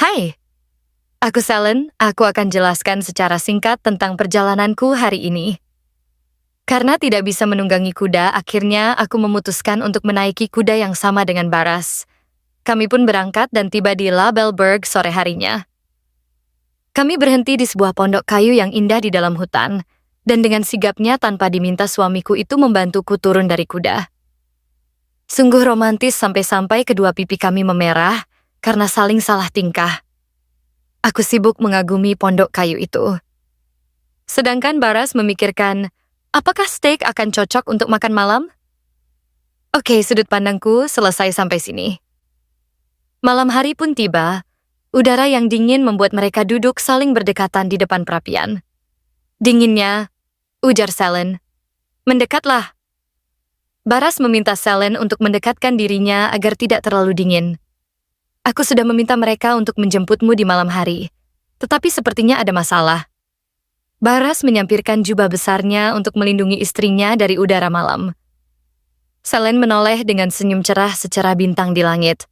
Hai, aku Selen. Aku akan jelaskan secara singkat tentang perjalananku hari ini. Karena tidak bisa menunggangi kuda, akhirnya aku memutuskan untuk menaiki kuda yang sama dengan Baras. Kami pun berangkat dan tiba di Labelberg sore harinya. Kami berhenti di sebuah pondok kayu yang indah di dalam hutan, dan dengan sigapnya tanpa diminta suamiku itu membantuku turun dari kuda. Sungguh romantis sampai-sampai kedua pipi kami memerah karena saling salah tingkah. Aku sibuk mengagumi pondok kayu itu. Sedangkan Baras memikirkan, apakah steak akan cocok untuk makan malam? Oke, sudut pandangku selesai sampai sini. Malam hari pun tiba. Udara yang dingin membuat mereka duduk saling berdekatan di depan perapian. Dinginnya, ujar Selen. Mendekatlah. Baras meminta Selen untuk mendekatkan dirinya agar tidak terlalu dingin. Aku sudah meminta mereka untuk menjemputmu di malam hari, tetapi sepertinya ada masalah. Baras menyampirkan jubah besarnya untuk melindungi istrinya dari udara malam. Selen menoleh dengan senyum cerah secerah bintang di langit.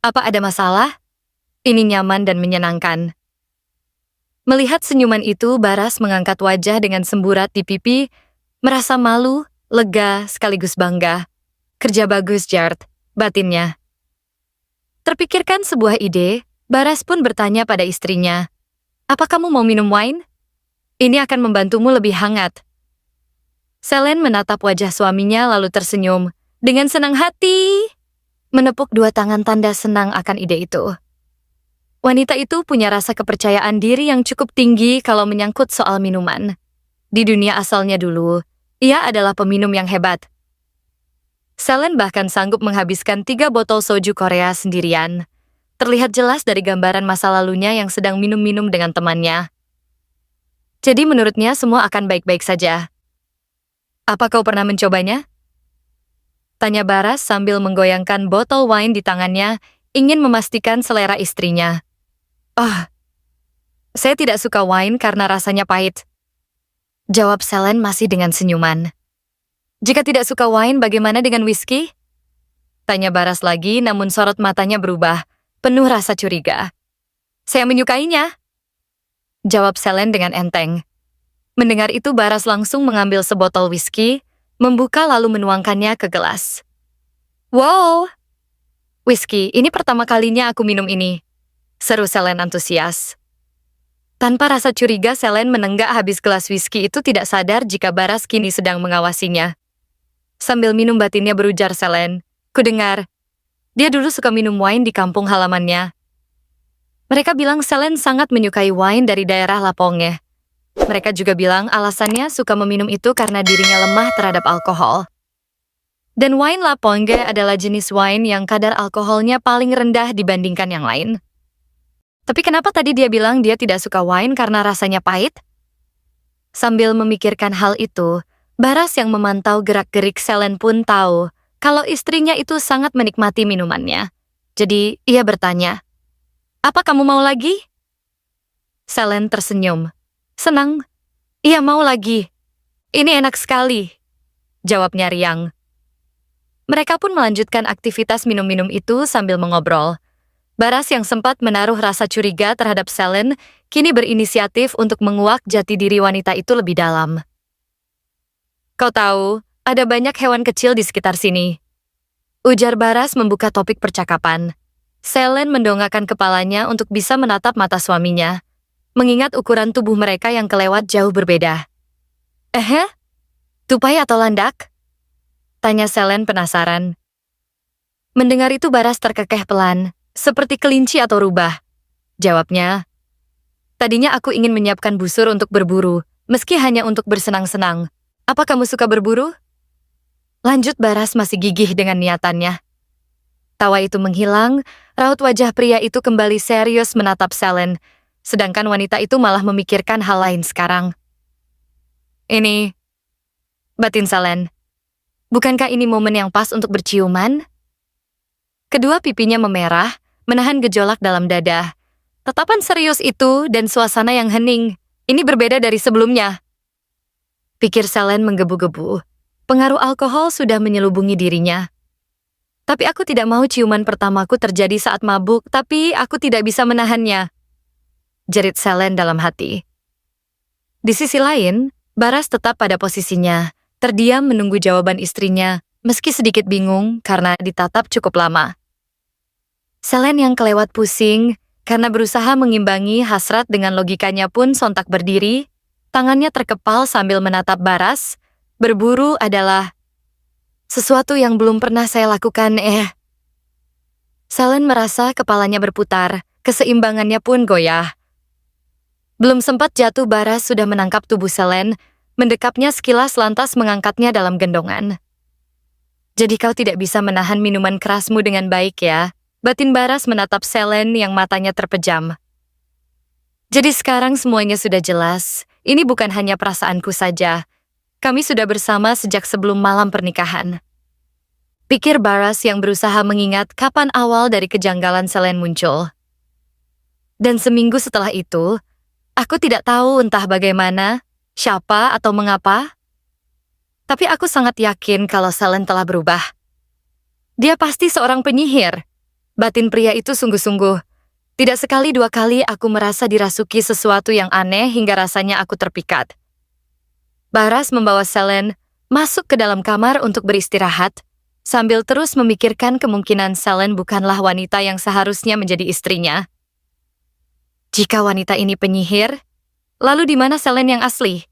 Apa ada masalah? Ini nyaman dan menyenangkan. Melihat senyuman itu, Baras mengangkat wajah dengan semburat di pipi, merasa malu, lega, sekaligus bangga. Kerja bagus, Jart, batinnya. Terpikirkan sebuah ide, Baras pun bertanya pada istrinya, apa kamu mau minum wine? Ini akan membantumu lebih hangat. Selen menatap wajah suaminya lalu tersenyum, dengan senang hati, menepuk dua tangan tanda senang akan ide itu. Wanita itu punya rasa kepercayaan diri yang cukup tinggi kalau menyangkut soal minuman. Di dunia asalnya dulu, ia adalah peminum yang hebat. Selen bahkan sanggup menghabiskan 3 botol soju Korea sendirian. Terlihat jelas dari gambaran masa lalunya yang sedang minum-minum dengan temannya. Jadi menurutnya semua akan baik-baik saja. Apa kau pernah mencobanya? Tanya Baras sambil menggoyangkan botol wine di tangannya, ingin memastikan selera istrinya. Oh, saya tidak suka wine karena rasanya pahit. Jawab Selen masih dengan senyuman. Jika tidak suka wine, bagaimana dengan whisky? Tanya Baras lagi, namun sorot matanya berubah, penuh rasa curiga. Saya menyukainya. Jawab Selen dengan enteng. Mendengar itu, Baras langsung mengambil sebotol whisky, membuka lalu menuangkannya ke gelas. Wow! Whisky, ini pertama kalinya aku minum ini. Seru Selen antusias. Tanpa rasa curiga, Selen menenggak habis gelas whisky itu tidak sadar jika Baras kini sedang mengawasinya. Sambil minum batinnya berujar Selen, kudengar, dia dulu suka minum wine di kampung halamannya. Mereka bilang Selen sangat menyukai wine dari daerah Laponge. Mereka juga bilang alasannya suka meminum itu karena dirinya lemah terhadap alkohol. Dan wine Laponge adalah jenis wine yang kadar alkoholnya paling rendah dibandingkan yang lain. Tapi kenapa tadi dia bilang dia tidak suka wine karena rasanya pahit? Sambil memikirkan hal itu, Baras yang memantau gerak-gerik Selen pun tahu kalau istrinya itu sangat menikmati minumannya. Jadi ia bertanya, apa kamu mau lagi? Selen tersenyum. Senang. Iya mau lagi. Ini enak sekali. Jawabnya riang. Mereka pun melanjutkan aktivitas minum-minum itu sambil mengobrol. Baras yang sempat menaruh rasa curiga terhadap Selen, kini berinisiatif untuk menguak jati diri wanita itu lebih dalam. Kau tahu, ada banyak hewan kecil di sekitar sini. Ujar Baras membuka topik percakapan. Selen mendongakkan kepalanya untuk bisa menatap mata suaminya, mengingat ukuran tubuh mereka yang kelewat jauh berbeda. Tupai atau landak? Tanya Selen penasaran. Mendengar itu Baras terkekeh pelan, seperti kelinci atau rubah. Jawabnya, tadinya aku ingin menyiapkan busur untuk berburu, meski hanya untuk bersenang-senang. Apa kamu suka berburu? Lanjut Baras masih gigih dengan niatannya. Tawa itu menghilang, raut wajah pria itu kembali serius menatap Selen, sedangkan wanita itu malah memikirkan hal lain sekarang. Ini, batin Selen, bukankah ini momen yang pas untuk berciuman? Kedua pipinya memerah, menahan gejolak dalam dada. Tatapan serius itu dan suasana yang hening, ini berbeda dari sebelumnya. Pikir Selen menggebu-gebu. Pengaruh alkohol sudah menyelubungi dirinya. Tapi aku tidak mau ciuman pertamaku terjadi saat mabuk, tapi aku tidak bisa menahannya. Jerit Selen dalam hati. Di sisi lain, Baras tetap pada posisinya, terdiam menunggu jawaban istrinya, meski sedikit bingung karena ditatap cukup lama. Selen yang kelewat pusing, karena berusaha mengimbangi hasrat dengan logikanya pun sontak berdiri, tangannya terkepal sambil menatap Baras, berburu adalah sesuatu yang belum pernah saya lakukan, Selen merasa kepalanya berputar, keseimbangannya pun goyah. Belum sempat jatuh Baras sudah menangkap tubuh Selen, mendekapnya sekilas lantas mengangkatnya dalam gendongan. Jadi kau tidak bisa menahan minuman kerasmu dengan baik ya, batin Baras menatap Selen yang matanya terpejam. Jadi sekarang semuanya sudah jelas, ini bukan hanya perasaanku saja. Kami sudah bersama sejak sebelum malam pernikahan. Pikir Baras yang berusaha mengingat kapan awal dari kejanggalan Selen muncul. Dan seminggu setelah itu, aku tidak tahu entah bagaimana, siapa atau mengapa, tapi aku sangat yakin kalau Selen telah berubah. Dia pasti seorang penyihir. Batin pria itu sungguh-sungguh. Tidak sekali dua kali aku merasa dirasuki sesuatu yang aneh hingga rasanya aku terpikat. Baras membawa Selen masuk ke dalam kamar untuk beristirahat, sambil terus memikirkan kemungkinan Selen bukanlah wanita yang seharusnya menjadi istrinya. Jika wanita ini penyihir, lalu di mana Selen yang asli?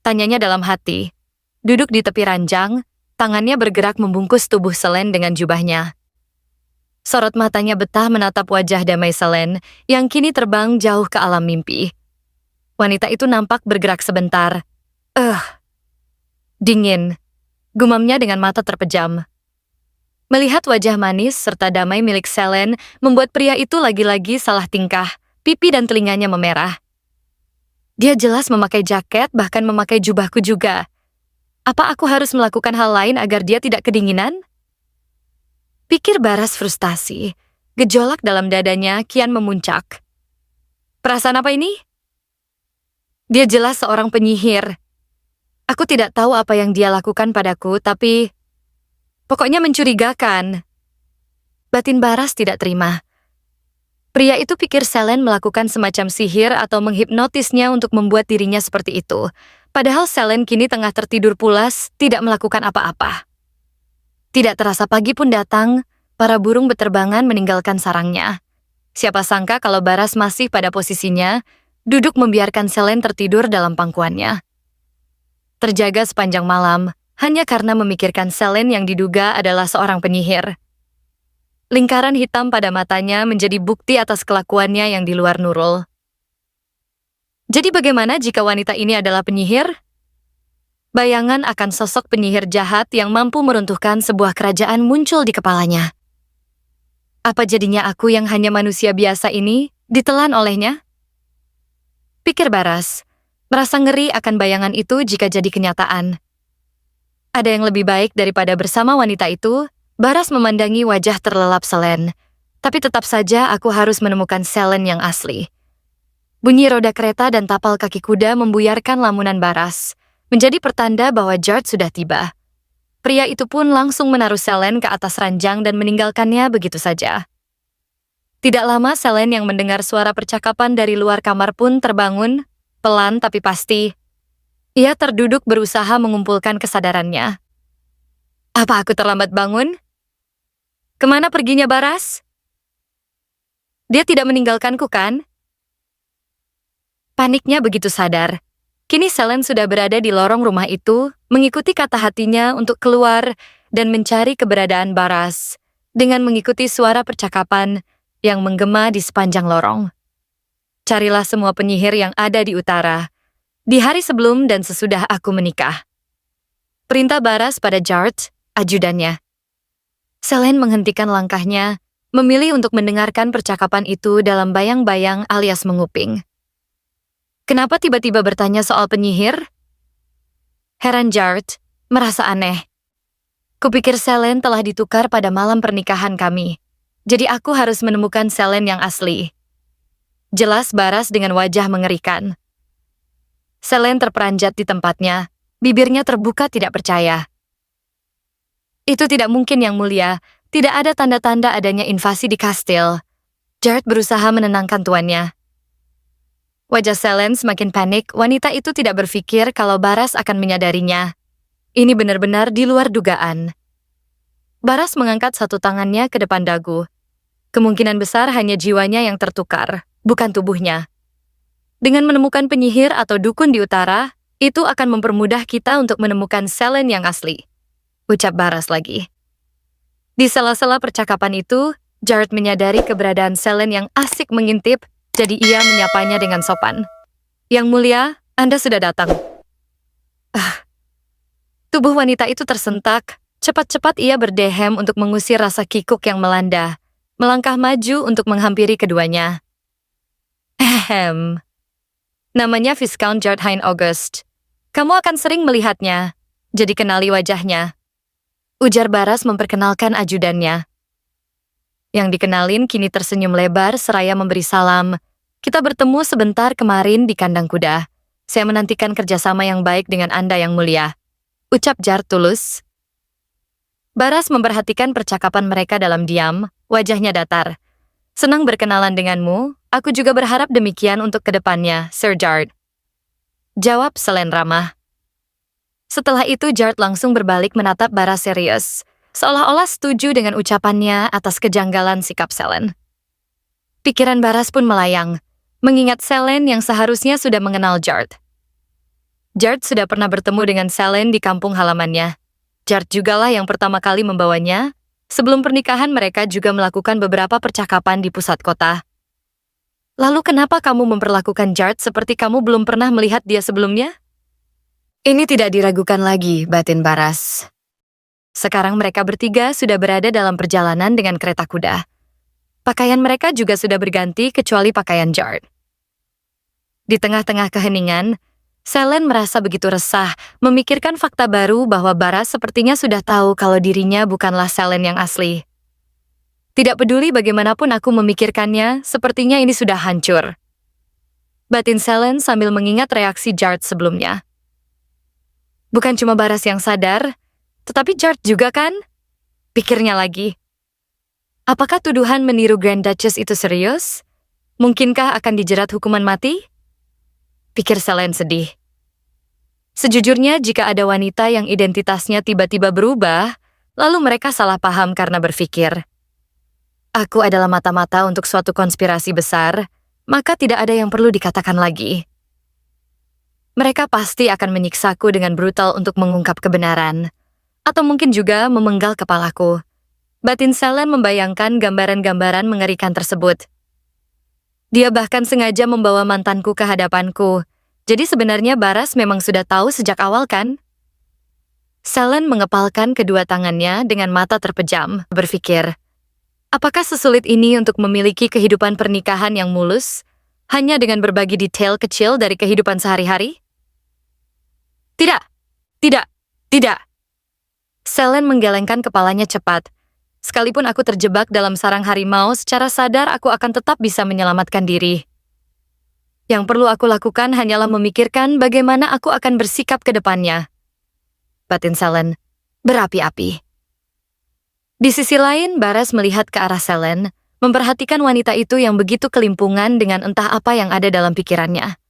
Tanyanya dalam hati. Duduk di tepi ranjang, tangannya bergerak membungkus tubuh Selen dengan jubahnya. Sorot matanya betah menatap wajah damai Selen yang kini terbang jauh ke alam mimpi. Wanita itu nampak bergerak sebentar. Dingin, gumamnya dengan mata terpejam. Melihat wajah manis serta damai milik Selen membuat pria itu lagi-lagi salah tingkah, pipi dan telinganya memerah. Dia jelas memakai jaket, bahkan memakai jubahku juga. Apa aku harus melakukan hal lain agar dia tidak kedinginan? Pikir Baras frustasi, gejolak dalam dadanya kian memuncak. Perasaan apa ini? Dia jelas seorang penyihir. Aku tidak tahu apa yang dia lakukan padaku, tapi pokoknya mencurigakan. Batin Baras tidak terima. Pria itu pikir Selen melakukan semacam sihir atau menghipnotisnya untuk membuat dirinya seperti itu. Padahal Selen kini tengah tertidur pulas, tidak melakukan apa-apa. Tidak terasa pagi pun datang, para burung beterbangan meninggalkan sarangnya. Siapa sangka kalau Baras masih pada posisinya, duduk membiarkan Selen tertidur dalam pangkuannya. Terjaga sepanjang malam, hanya karena memikirkan Selen yang diduga adalah seorang penyihir. Lingkaran hitam pada matanya menjadi bukti atas kelakuannya yang di luar Nurul. Jadi bagaimana jika wanita ini adalah penyihir? Bayangan akan sosok penyihir jahat yang mampu meruntuhkan sebuah kerajaan muncul di kepalanya. Apa jadinya aku yang hanya manusia biasa ini ditelan olehnya? Pikir Baras, merasa ngeri akan bayangan itu jika jadi kenyataan. Ada yang lebih baik daripada bersama wanita itu. Baras memandangi wajah terlelap Selen, tapi tetap saja aku harus menemukan Selen yang asli. Bunyi roda kereta dan tapal kaki kuda membuyarkan lamunan Baras, menjadi pertanda bahwa Jard sudah tiba. Pria itu pun langsung menaruh Selen ke atas ranjang dan meninggalkannya begitu saja. Tidak lama Selen yang mendengar suara percakapan dari luar kamar pun terbangun, pelan tapi pasti. Ia terduduk berusaha mengumpulkan kesadarannya. Apa aku terlambat bangun? Kemana perginya Baras? Dia tidak meninggalkanku kan? Paniknya begitu sadar. Kini Selen sudah berada di lorong rumah itu, mengikuti kata hatinya untuk keluar dan mencari keberadaan Baras, dengan mengikuti suara percakapan yang menggema di sepanjang lorong. Carilah semua penyihir yang ada di utara, di hari sebelum dan sesudah aku menikah. Perintah Baras pada Jard, ajudannya. Selen menghentikan langkahnya, memilih untuk mendengarkan percakapan itu dalam bayang-bayang alias menguping. Kenapa tiba-tiba bertanya soal penyihir? Heran Jard, merasa aneh. Kupikir Selen telah ditukar pada malam pernikahan kami, jadi aku harus menemukan Selen yang asli. Jelas Baras dengan wajah mengerikan. Selen terperanjat di tempatnya, bibirnya terbuka tidak percaya. Itu tidak mungkin, Yang Mulia. Tidak ada tanda-tanda adanya invasi di kastil. Jared berusaha menenangkan tuannya. Wajah Selene semakin panik. Wanita itu tidak berpikir kalau Baras akan menyadarinya. Ini benar-benar di luar dugaan. Baras mengangkat satu tangannya ke depan dagu. Kemungkinan besar hanya jiwanya yang tertukar, bukan tubuhnya. Dengan menemukan penyihir atau dukun di utara, itu akan mempermudah kita untuk menemukan Selene yang asli. Ucap Baras lagi. Di sela-sela percakapan itu, Jared menyadari keberadaan Selene yang asik mengintip, jadi ia menyapanya dengan sopan. Yang Mulia, Anda sudah datang. Tubuh wanita itu tersentak. Cepat-cepat ia berdehem untuk mengusir rasa kikuk yang melanda. Melangkah maju untuk menghampiri keduanya. Namanya Viscount Jared Hein August. Kamu akan sering melihatnya, jadi kenali wajahnya. Ujar Baras memperkenalkan ajudannya. Yang dikenalin kini tersenyum lebar seraya memberi salam. Kita bertemu sebentar kemarin di kandang kuda. Saya menantikan kerjasama yang baik dengan Anda, Yang Mulia. Ucap Jared tulus. Baras memperhatikan percakapan mereka dalam diam, wajahnya datar. Senang berkenalan denganmu, aku juga berharap demikian untuk kedepannya, Sir Jared. Jawab Selene ramah. Setelah itu Jared langsung berbalik menatap Baras serius, seolah-olah setuju dengan ucapannya atas kejanggalan sikap Selene. Pikiran Baras pun melayang, mengingat Selene yang seharusnya sudah mengenal Jared. Jared sudah pernah bertemu dengan Selene di kampung halamannya. Jared jugalah yang pertama kali membawanya. Sebelum pernikahan mereka juga melakukan beberapa percakapan di pusat kota. Lalu kenapa kamu memperlakukan Jared seperti kamu belum pernah melihat dia sebelumnya? Ini tidak diragukan lagi, batin Baras. Sekarang mereka bertiga sudah berada dalam perjalanan dengan kereta kuda. Pakaian mereka juga sudah berganti kecuali pakaian Jared. Di tengah-tengah keheningan, Selene merasa begitu resah, memikirkan fakta baru bahwa Baras sepertinya sudah tahu kalau dirinya bukanlah Selene yang asli. Tidak peduli bagaimanapun aku memikirkannya, sepertinya ini sudah hancur. Batin Selene sambil mengingat reaksi Jared sebelumnya. Bukan cuma Baras yang sadar, tetapi Jared juga kan? Pikirnya lagi. Apakah tuduhan meniru Grand Duchess itu serius? Mungkinkah akan dijerat hukuman mati? Pikir Selene sedih. Sejujurnya jika ada wanita yang identitasnya tiba-tiba berubah, lalu mereka salah paham karena berpikir, aku adalah mata-mata untuk suatu konspirasi besar, maka tidak ada yang perlu dikatakan lagi. Mereka pasti akan menyiksaku dengan brutal untuk mengungkap kebenaran, atau mungkin juga memenggal kepalaku. Batin Selene membayangkan gambaran-gambaran mengerikan tersebut. Dia bahkan sengaja membawa mantanku ke hadapanku. Jadi sebenarnya Baras memang sudah tahu sejak awal kan? Selene mengepalkan kedua tangannya dengan mata terpejam, berpikir, apakah sesulit ini untuk memiliki kehidupan pernikahan yang mulus, hanya dengan berbagi detail kecil dari kehidupan sehari-hari? Tidak, tidak, tidak. Selene menggelengkan kepalanya cepat. Sekalipun aku terjebak dalam sarang harimau, secara sadar aku akan tetap bisa menyelamatkan diri. Yang perlu aku lakukan hanyalah memikirkan bagaimana aku akan bersikap ke depannya. Batin Selene berapi-api. Di sisi lain, Baras melihat ke arah Selene, memperhatikan wanita itu yang begitu kelimpungan dengan entah apa yang ada dalam pikirannya.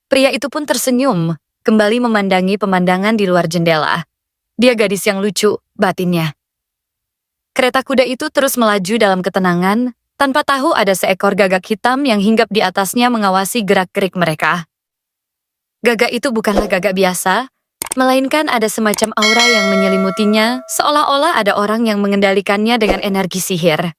Pria itu pun tersenyum, kembali memandangi pemandangan di luar jendela. Dia gadis yang lucu, batinnya. Kereta kuda itu terus melaju dalam ketenangan, tanpa tahu ada seekor gagak hitam yang hinggap di atasnya mengawasi gerak-gerik mereka. Gagak itu bukanlah gagak biasa, melainkan ada semacam aura yang menyelimutinya, seolah-olah ada orang yang mengendalikannya dengan energi sihir.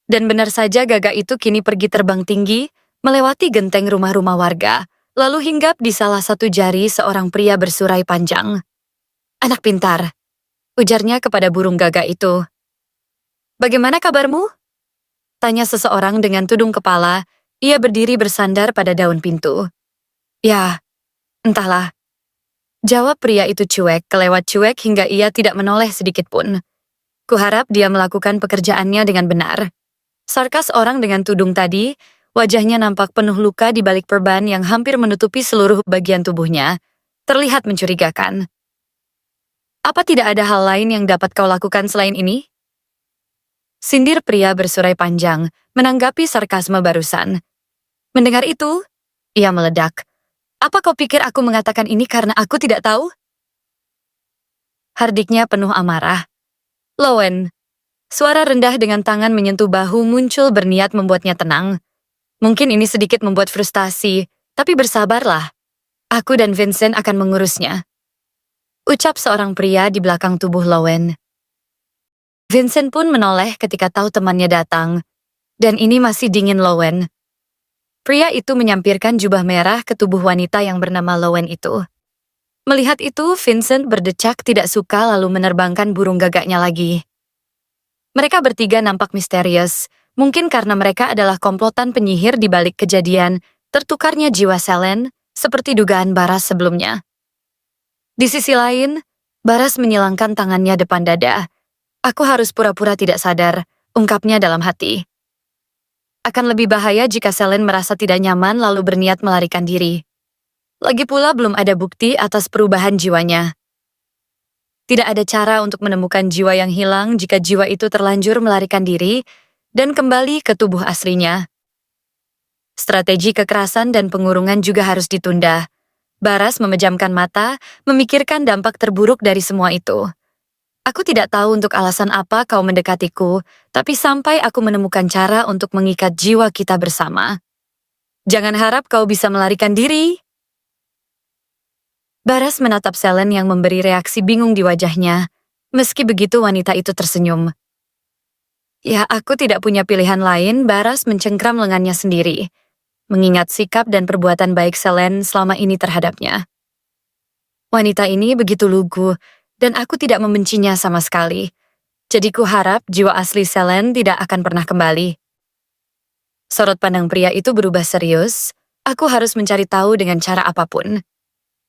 Dan benar saja gagak itu kini pergi terbang tinggi, melewati genteng rumah-rumah warga, lalu hinggap di salah satu jari seorang pria bersurai panjang. Anak pintar, ujarnya kepada burung gagak itu. Bagaimana kabarmu? Tanya seseorang dengan tudung kepala, ia berdiri bersandar pada daun pintu. Ya, entahlah. Jawab pria itu cuek, kelewat cuek hingga ia tidak menoleh sedikit pun. Kuharap dia melakukan pekerjaannya dengan benar. Sarkas orang dengan tudung tadi, wajahnya nampak penuh luka di balik perban yang hampir menutupi seluruh bagian tubuhnya. Terlihat mencurigakan. Apa tidak ada hal lain yang dapat kau lakukan selain ini? Sindir pria bersurai panjang, menanggapi sarkasme barusan. Mendengar itu, ia meledak. Apa kau pikir aku mengatakan ini karena aku tidak tahu? Hardiknya penuh amarah. Lowen, suara rendah dengan tangan menyentuh bahu muncul berniat membuatnya tenang. Mungkin ini sedikit membuat frustasi, tapi bersabarlah. Aku dan Vincent akan mengurusnya. Ucap seorang pria di belakang tubuh Lowen. Vincent pun menoleh ketika tahu temannya datang. Dan ini masih dingin Lowen. Pria itu menyampirkan jubah merah ke tubuh wanita yang bernama Lowen itu. Melihat itu, Vincent berdecak tidak suka lalu menerbangkan burung gagaknya lagi. Mereka bertiga nampak misterius, mungkin karena mereka adalah komplotan penyihir di balik kejadian tertukarnya jiwa Selene, seperti dugaan Baras sebelumnya. Di sisi lain, Baras menyilangkan tangannya depan dada. Aku harus pura-pura tidak sadar, ungkapnya dalam hati. Akan lebih bahaya jika Selene merasa tidak nyaman lalu berniat melarikan diri. Lagi pula belum ada bukti atas perubahan jiwanya. Tidak ada cara untuk menemukan jiwa yang hilang jika jiwa itu terlanjur melarikan diri dan kembali ke tubuh aslinya. Strategi kekerasan dan pengurungan juga harus ditunda. Baras memejamkan mata, memikirkan dampak terburuk dari semua itu. Aku tidak tahu untuk alasan apa kau mendekatiku, tapi sampai aku menemukan cara untuk mengikat jiwa kita bersama. Jangan harap kau bisa melarikan diri. Baras menatap Selene yang memberi reaksi bingung di wajahnya. Meski begitu wanita itu tersenyum. Ya, aku tidak punya pilihan lain, Baras mencengkram lengannya sendiri. Mengingat sikap dan perbuatan baik Selene selama ini terhadapnya. Wanita ini begitu lugu, dan aku tidak membencinya sama sekali. Jadi ku harap jiwa asli Selene tidak akan pernah kembali. Sorot pandang pria itu berubah serius. Aku harus mencari tahu dengan cara apapun.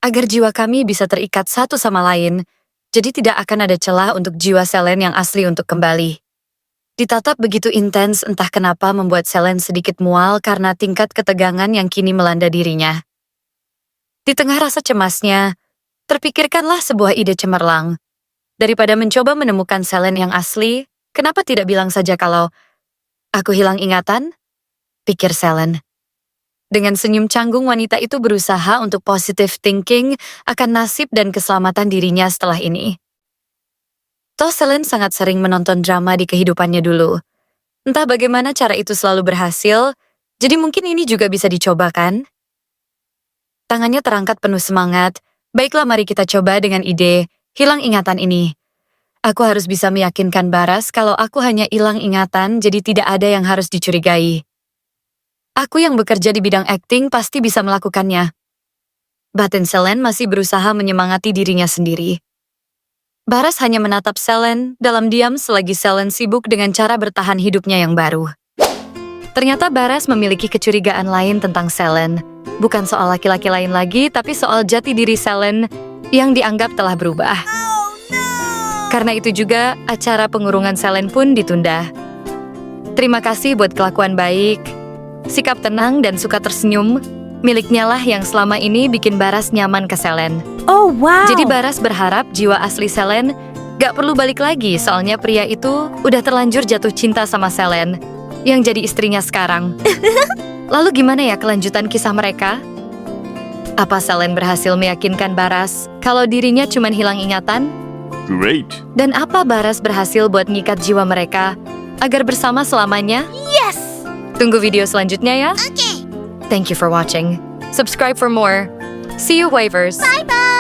Agar jiwa kami bisa terikat satu sama lain, jadi tidak akan ada celah untuk jiwa Selene yang asli untuk kembali. Ditatap begitu intens entah kenapa membuat Selene sedikit mual karena tingkat ketegangan yang kini melanda dirinya. Di tengah rasa cemasnya, terpikirkanlah sebuah ide cemerlang. Daripada mencoba menemukan Selene yang asli, kenapa tidak bilang saja kalau aku hilang ingatan? Pikir Selene. Dengan senyum canggung wanita itu berusaha untuk positive thinking akan nasib dan keselamatan dirinya setelah ini. Toh Selene sangat sering menonton drama di kehidupannya dulu. Entah bagaimana cara itu selalu berhasil, jadi mungkin ini juga bisa dicoba kan? Tangannya terangkat penuh semangat. Baiklah mari kita coba dengan ide hilang ingatan ini. Aku harus bisa meyakinkan Baras kalau aku hanya hilang ingatan jadi tidak ada yang harus dicurigai. Aku yang bekerja di bidang akting pasti bisa melakukannya. Batin Selene masih berusaha menyemangati dirinya sendiri. Baras hanya menatap Selene dalam diam selagi Selene sibuk dengan cara bertahan hidupnya yang baru. Ternyata Baras memiliki kecurigaan lain tentang Selene. Bukan soal laki-laki lain lagi, tapi soal jati diri Selene yang dianggap telah berubah. Karena itu juga, acara pengurungan Selene pun ditunda. Terima kasih buat kelakuan baik. Sikap tenang dan suka tersenyum, miliknya lah yang selama ini bikin Baras nyaman ke Selene. Oh wow. Jadi Baras berharap jiwa asli Selene gak perlu balik lagi soalnya pria itu udah terlanjur jatuh cinta sama Selene yang jadi istrinya sekarang. Lalu gimana ya kelanjutan kisah mereka? Apa Selene berhasil meyakinkan Baras kalau dirinya cuma hilang ingatan? Great. Dan apa Baras berhasil buat ngikat jiwa mereka agar bersama selamanya? Yes. Tunggu video selanjutnya ya. Okay. Thank you for watching. Subscribe for more. See you, Wavers. Bye-bye.